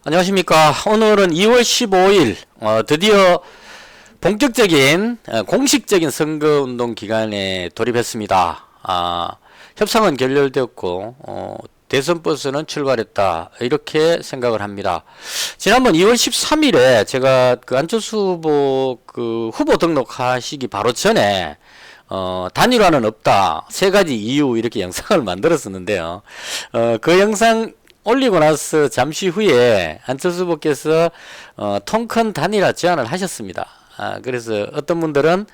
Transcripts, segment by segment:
안녕하십니까. 오늘은 2월 15일 드디어 본격적인 공식적인 선거운동 기간에 돌입했습니다. 협상은 결렬되었고 대선 버스는 출발했다, 이렇게 생각을 합니다. 지난번 2월 13일에 제가 그 안철수 후보 후보 등록하시기 바로 전에 단일화는 없다, 세 가지 이유, 이렇게 영상을 만들었었는데요. 그 영상 올리고 나서 잠시 후에 안철수 후보께서 통 큰 단일화 제안을 하셨습니다. 그래서 어떤 분들은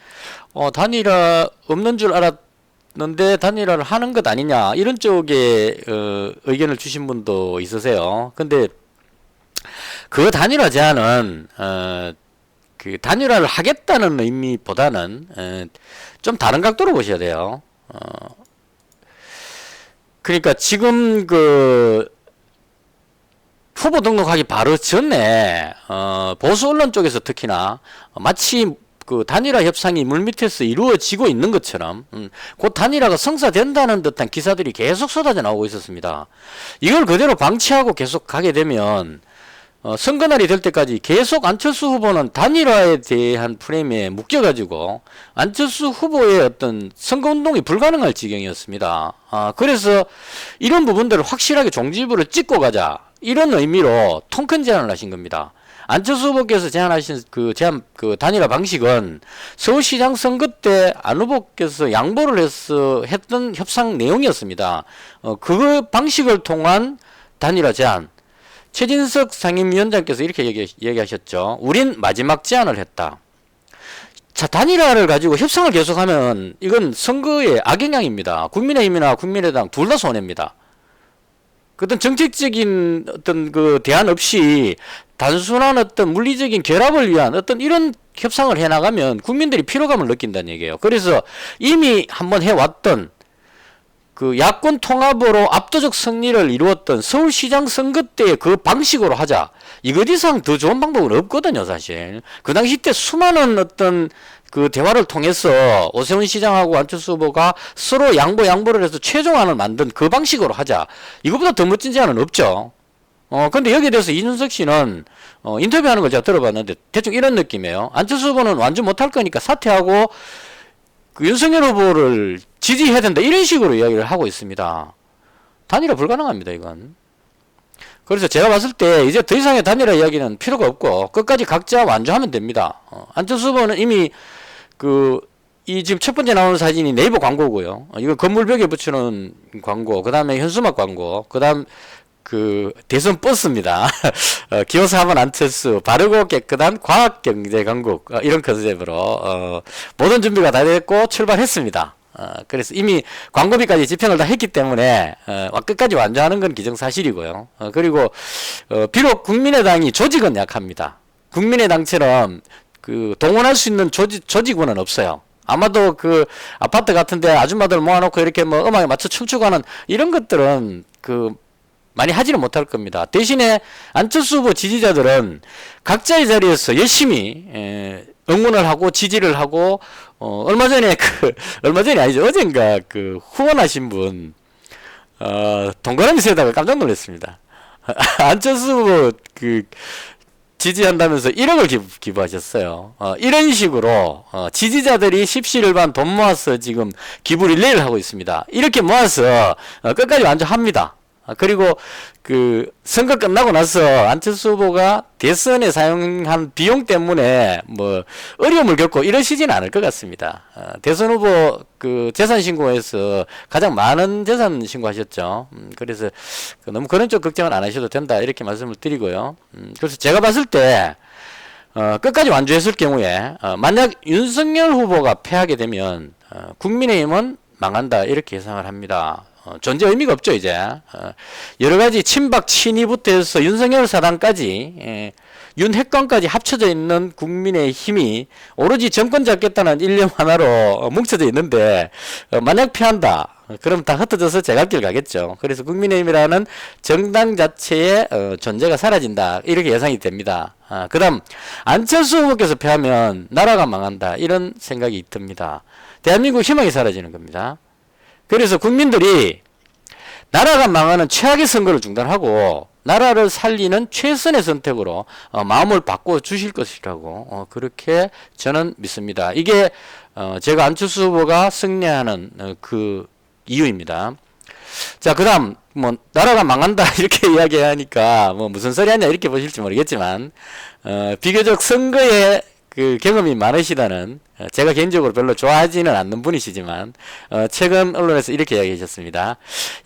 단일화 없는 줄 알았는데 단일화를 하는 것 아니냐, 이런 쪽에 의견을 주신 분도 있으세요. 근데 그 단일화 제안은 그 단일화를 하겠다는 의미보다는 좀 다른 각도로 보셔야 돼요. 그러니까 지금 후보 등록하기 바로 전에 보수 언론 쪽에서 특히나 마치 그 단일화 협상이 물밑에서 이루어지고 있는 것처럼 곧 단일화가 성사된다는 듯한 기사들이 계속 쏟아져 나오고 있었습니다. 이걸 그대로 방치하고 계속 가게 되면 선거날이 될 때까지 계속 안철수 후보는 단일화에 대한 프레임에 묶여가지고 안철수 후보의 어떤 선거운동이 불가능할 지경이었습니다. 그래서 이런 부분들을 확실하게 종지부를 찍고 가자, 이런 의미로 통큰 제안을 하신 겁니다. 안철수 후보께서 제안하신 그 단일화 방식은 서울시장 선거 때 안 후보께서 양보를 해서 했던 협상 내용이었습니다. 그 방식을 통한 단일화 제안. 최진석 상임위원장께서 이렇게 얘기하셨죠. 우린 마지막 제안을 했다. 자, 단일화를 가지고 협상을 계속하면 이건 선거의 악영향입니다. 국민의힘이나 국민의당 둘 다 손해입니다. 어떤 정책적인 어떤 대안 없이 단순한 어떤 물리적인 결합을 위한 어떤 이런 협상을 해나가면 국민들이 피로감을 느낀다는 얘기예요. 그래서 이미 한번 해왔던 야권 통합으로 압도적 승리를 이루었던 서울시장 선거 때 그 방식으로 하자, 이것 이상 더 좋은 방법은 없거든요, 사실. 그 당시 때 수많은 어떤 대화를 통해서 오세훈 시장하고 안철수 후보가 서로 양보를 해서 최종안을 만든 그 방식으로 하자, 이것보다 더 멋진 제안은 없죠. 근데 여기에 대해서 이준석 씨는 인터뷰하는 걸 제가 들어봤는데 대충 이런 느낌이에요. 안철수 후보는 완전 못할 거니까 사퇴하고 윤석열 후보를 지지해야 된다, 이런 식으로 이야기를 하고 있습니다. 단일화 불가능합니다, 이건. 그래서 제가 봤을 때 이제 더 이상의 단일화 이야기는 필요가 없고 끝까지 각자 완주하면 됩니다. 안철수 후보는 이미 이 지금 첫 번째 나오는 사진이 네이버 광고고요. 이거 건물벽에 붙이는 광고, 그 다음에 현수막 광고, 그 다음 대선 버스입니다. 기호사 하면 안철수, 바르고 깨끗한 과학경제 강국, 이런 컨셉으로 모든 준비가 다 됐고 출발했습니다. 그래서 이미 광고비까지 집행을 다 했기 때문에 끝까지 완주하는 건 기정사실이고요. 그리고 비록 국민의당이 조직은 약합니다. 국민의당처럼 동원할 수 있는 조직원은 없어요. 아마도 아파트 같은데 아줌마들 모아놓고 이렇게 음악에 맞춰 춤추고 하는 이런 것들은 많이 하지는 못할 겁니다. 대신에 안철수 후보 지지자들은 각자의 자리에서 열심히 응원을 하고 지지를 하고 얼마 전에 아니죠, 어젠가 후원하신 분 동그라미 세다가 깜짝 놀랐습니다. 안철수 후보 지지한다면서 1억을 기부하셨어요. 이런 식으로 지지자들이 십시일반 돈 모아서 지금 기부 릴레이를 하고 있습니다. 이렇게 모아서 끝까지 완주합니다. 그리고 선거 끝나고 나서 안철수 후보가 대선에 사용한 비용 때문에 어려움을 겪고 이러시지는 않을 것 같습니다. 대선 후보 재산 신고에서 가장 많은 재산 신고하셨죠. 그래서 너무 그런 쪽 걱정은 안 하셔도 된다, 이렇게 말씀을 드리고요. 그래서 제가 봤을 때 끝까지 완주했을 경우에 만약 윤석열 후보가 패하게 되면 국민의힘은 망한다, 이렇게 예상을 합니다. 존재 의미가 없죠, 이제. 여러가지 친박 친이부터 해서 윤석열 사단까지, 윤핵관까지 합쳐져 있는 국민의힘이 오로지 정권 잡겠다는 일념 하나로 뭉쳐져 있는데, 만약 패한다, 그럼 다 흩어져서 제갈길 가겠죠. 그래서 국민의힘이라는 정당 자체의 존재가 사라진다, 이렇게 예상이 됩니다. 그 다음 안철수 후보께서 패하면 나라가 망한다, 이런 생각이 듭니다. 대한민국 희망이 사라지는 겁니다. 그래서 국민들이 나라가 망하는 최악의 선거를 중단하고 나라를 살리는 최선의 선택으로 마음을 바꿔 주실 것이라고 그렇게 저는 믿습니다. 이게 제가 안철수 후보가 승리하는 그 이유입니다. 자, 그다음 뭐 나라가 망한다 이렇게 이야기하니까 뭐 무슨 소리 하냐 이렇게 보실지 모르겠지만 비교적 선거에 그 경험이 많으시다는 제가 개인적으로 별로 좋아하지는 않는 분이시지만 최근 언론에서 이렇게 이야기하셨습니다.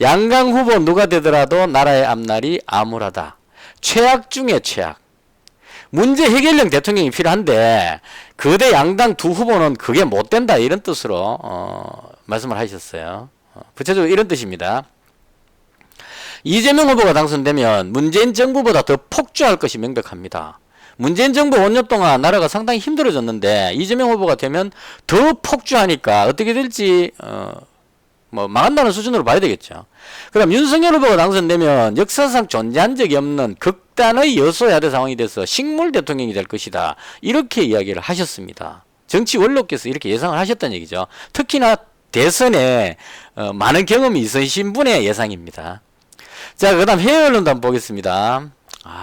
양강 후보 누가 되더라도 나라의 앞날이 암울하다. 최악 중에 최악. 문제 해결형 대통령이 필요한데 거대 양당 두 후보는 그게 못 된다 이런 뜻으로 말씀을 하셨어요. 구체적으로 이런 뜻입니다. 이재명 후보가 당선되면 문재인 정부보다 더 폭주할 것이 명백합니다. 문재인 정부 5년 동안 나라가 상당히 힘들어졌는데 이재명 후보가 되면 더 폭주하니까 어떻게 될지 뭐 망한다는 수준으로 봐야 되겠죠. 그럼 윤석열 후보가 당선되면 역사상 존재한 적이 없는 극단의 여소야대 상황이 돼서 식물 대통령이 될 것이다. 이렇게 이야기를 하셨습니다. 정치 원로께서 이렇게 예상을 하셨다는 얘기죠. 특히나 대선에 많은 경험이 있으신 분의 예상입니다. 자, 그 다음 해외 언론도 한번 보겠습니다.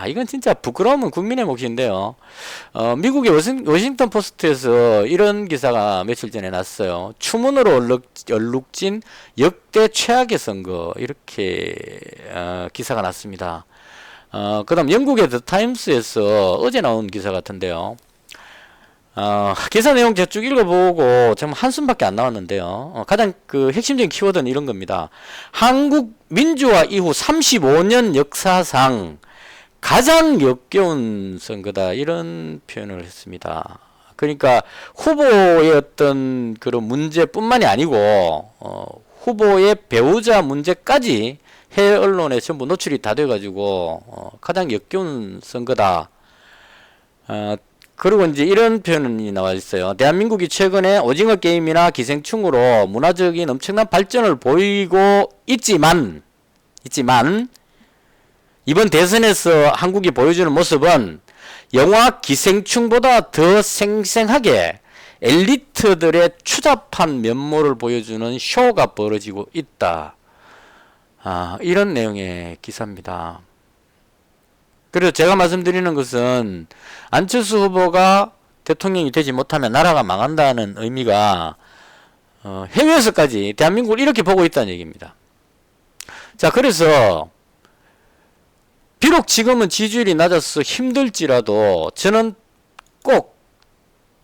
이건 진짜 부끄러움은 국민의 몫인데요. 미국의 워싱턴 포스트에서 이런 기사가 며칠 전에 났어요. 추문으로 얼룩진 역대 최악의 선거 이렇게 기사가 났습니다. 그 다음 영국의 더 타임스에서 어제 나온 기사 같은데요. 기사 내용 제가 쭉 읽어보고 정말 한숨밖에 안 나왔는데요. 가장 그 핵심적인 키워드는 이런 겁니다. 한국 민주화 이후 35년 역사상 가장 역겨운 선거다 이런 표현을 했습니다. 그러니까 후보의 어떤 그런 문제뿐만이 아니고 후보의 배우자 문제까지 해외 언론에 전부 노출이 다 돼가지고 가장 역겨운 선거다. 그리고 이제 이런 표현이 나와 있어요. 대한민국이 최근에 오징어 게임이나 기생충으로 문화적인 엄청난 발전을 보이고 있지만 이번 대선에서 한국이 보여주는 모습은 영화 기생충보다 더 생생하게 엘리트들의 추잡한 면모를 보여주는 쇼가 벌어지고 있다. 이런 내용의 기사입니다. 그래서 제가 말씀드리는 것은 안철수 후보가 대통령이 되지 못하면 나라가 망한다는 의미가 해외에서까지 대한민국을 이렇게 보고 있다는 얘기입니다. 자, 그래서 비록 지금은 지지율이 낮아서 힘들지라도 저는 꼭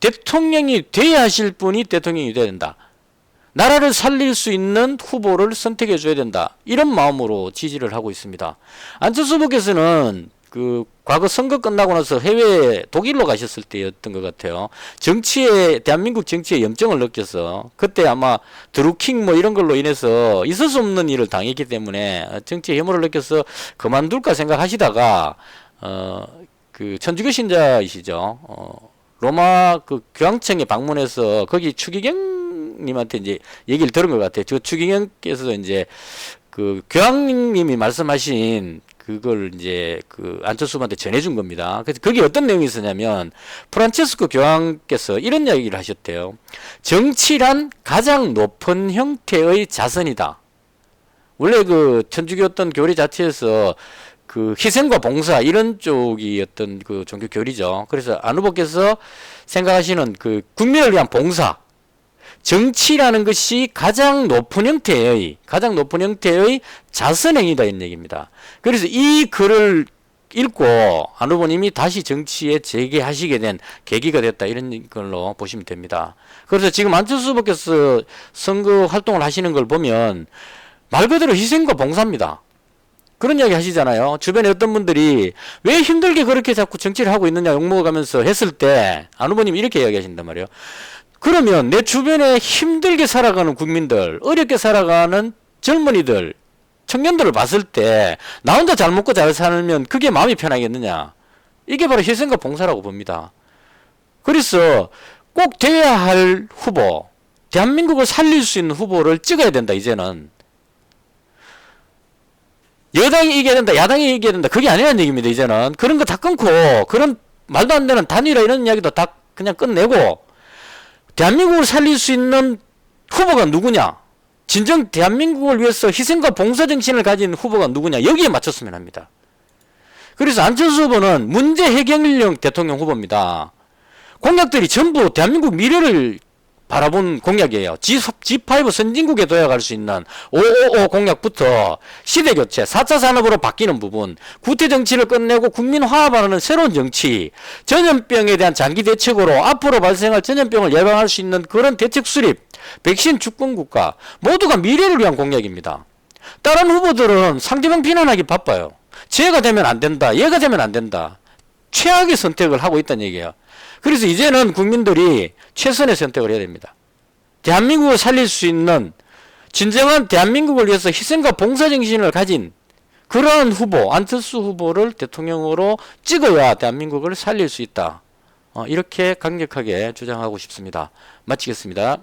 대통령이 돼야 하실 분이 대통령이 돼야 된다. 나라를 살릴 수 있는 후보를 선택해 줘야 된다. 이런 마음으로 지지를 하고 있습니다. 안철수 후보께서는 그 과거 선거 끝나고 나서 해외 독일로 가셨을 때였던 것 같아요. 대한민국 정치에 염증을 느껴서 그때 아마 드루킹 뭐 이런 걸로 인해서 있을 수 없는 일을 당했기 때문에 정치에 혐오를 느껴서 그만둘까 생각하시다가 그 천주교 신자이시죠. 로마 그 교황청에 방문해서 거기 추기경님한테 이제 얘기를 들은 것 같아요. 저 추기경께서 이제 그 교황님이 말씀하신 그걸 이제 그 안철수한테 전해준 겁니다. 그래서 그게 어떤 내용이 있었냐면 프란체스코 교황께서 이런 이야기를 하셨대요. 정치란 가장 높은 형태의 자선이다. 원래 그 천주교 어떤 교리 자체에서 그 희생과 봉사 이런 쪽이 어떤 그 종교 교리죠. 그래서 안 후보께서 생각하시는 그 국민을 위한 봉사, 정치라는 것이 가장 높은 형태의 자선행위다 이런 얘기입니다. 그래서 이 글을 읽고 안 후보님이 다시 정치에 재개하시게 된 계기가 됐다 이런 걸로 보시면 됩니다. 그래서 지금 안철수 후보께서 선거 활동을 하시는 걸 보면 말 그대로 희생과 봉사입니다. 그런 이야기 하시잖아요. 주변에 어떤 분들이 왜 힘들게 그렇게 자꾸 정치를 하고 있느냐 욕먹어가면서 했을 때 안 후보님이 이렇게 이야기하신단 말이에요. 그러면 내 주변에 힘들게 살아가는 국민들, 어렵게 살아가는 젊은이들, 청년들을 봤을 때 나 혼자 잘 먹고 잘 살면 그게 마음이 편하겠느냐. 이게 바로 희생과 봉사라고 봅니다. 그래서 꼭 돼야 할 후보, 대한민국을 살릴 수 있는 후보를 찍어야 된다 이제는. 여당이 이겨야 된다, 야당이 이겨야 된다, 그게 아니라는 얘기입니다 이제는. 그런 거 다 끊고 그런 말도 안 되는 단일화 이런 이야기도 다 그냥 끝내고 대한민국을 살릴 수 있는 후보가 누구냐? 진정 대한민국을 위해서 희생과 봉사 정신을 가진 후보가 누구냐 여기에 맞췄으면 합니다. 그래서 안철수 후보는 문제 해결형 대통령 후보입니다. 공약들이 전부 대한민국 미래를 바라본 공약이에요. G5 선진국에 도약할 수 있는 555 공약부터 시대교체, 4차 산업으로 바뀌는 부분, 구태정치를 끝내고 국민 화합하는 새로운 정치, 전염병에 대한 장기 대책으로 앞으로 발생할 전염병을 예방할 수 있는 그런 대책 수립, 백신 주권국가 모두가 미래를 위한 공약입니다. 다른 후보들은 상대방 비난하기 바빠요. 쟤가 되면 안 된다, 얘가 되면 안 된다. 최악의 선택을 하고 있다는 얘기예요. 그래서 이제는 국민들이 최선의 선택을 해야 됩니다. 대한민국을 살릴 수 있는 진정한 대한민국을 위해서 희생과 봉사정신을 가진 그러한 후보, 안철수 후보를 대통령으로 찍어야 대한민국을 살릴 수 있다. 이렇게 강력하게 주장하고 싶습니다. 마치겠습니다.